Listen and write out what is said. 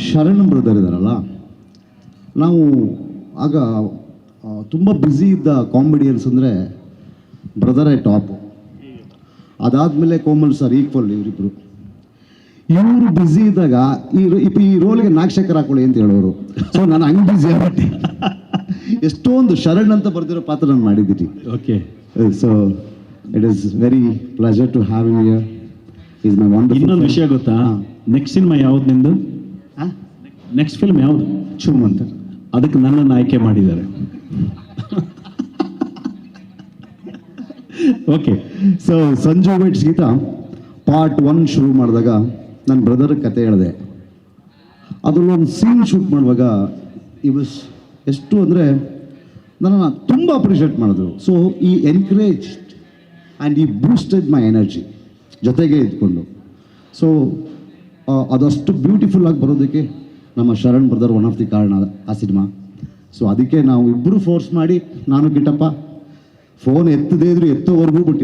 Sharan brother ಇದ್ದಾರಲ್ಲ, ನಾವು ಆಗ ತುಂಬ ಬ್ಯುಸಿ ಇದ್ದ ಕಾಮಿಡಿಯನ್ಸ್ ಅಂದರೆ ಬ್ರದರೇ ಟಾಪು. ಅದಾದಮೇಲೆ ಕೋಮಲ್ ಸರ್ ಈಕ್ವಲ್ ಇವರಿಬ್ಬರು. ಇವರು ಬ್ಯುಸಿ ಇದ್ದಾಗ ಈ ರೋಲ್ಗೆ ನಾಗಶೇಖರ್ ಹಾಕೊಳ್ಳಿ ಅಂತ ಹೇಳೋರು. ಸೊ ನಾನು ಹಂಗೆ ಬ್ಯುಸಿ ಆಗ್ಬಿಟ್ಟು ಎಷ್ಟೊಂದು ಶರಣ್ ಅಂತ ಬರ್ದಿರೋ ಪಾತ್ರ ನಾನು ಮಾಡಿದ್ದೀನಿ. Okay, so it is very pleasure to have you here. Is my wonderful. ಇನ್ನೊಂದು ವಿಷಯ ಗೊತ್ತಾ, ನೆಕ್ಸ್ಟ್ ಸಿನಿಮಾ ಯಾವ್ದು ನಿಂದು? ನೆಕ್ಸ್ಟ್ ಫಿಲ್ಮ್ ಯಾವುದು? ಚುಮ್ ಅಂತ. ಅದಕ್ಕೆ ನನ್ನನ್ನು ಆಯ್ಕೆ ಮಾಡಿದ್ದಾರೆ. Okay, so Sanju weds Geetha part 1 ಶುರು ಮಾಡಿದಾಗ ನನ್ನ ಬ್ರದರ್ ಕತೆ ಹೇಳಿದೆ. ಅದರಲ್ಲೊಂದು ಸೀನ್ ಶೂಟ್ ಮಾಡುವಾಗ ಎಷ್ಟು ಅಂದರೆ ನನ್ನನ್ನು ತುಂಬ ಅಪ್ರಿಷಿಯೇಟ್ ಮಾಡಿದ್ರು. ಸೊ ಈ ಎನ್ಕರೇಜ್ ಆ್ಯಂಡ್ ಈ ಬೂಸ್ಟೆಡ್ ಮೈ ಎನರ್ಜಿ ಜೊತೆಗೆ ಇದ್ಕೊಂಡು. ಸೊ ಅದಷ್ಟು ಬ್ಯೂಟಿಫುಲ್ಲಾಗಿ ಬರೋದಕ್ಕೆ ನಮ್ಮ Sharan brother one of the ಕಾರಣ ಆ ಸಿನಿಮಾ. ಸೊ ಅದಕ್ಕೆ ನಾವು ಇಬ್ಬರು ಫೋರ್ಸ್ ಮಾಡಿ, ನಾನು ಕಿಟ್ಟಪ್ಪ ಫೋನ್ ಎತ್ತದೇ ಇದ್ರು ಎತ್ತೋವರೆಗೂ ಬಿಟ್ಟಿಲ್ಲ.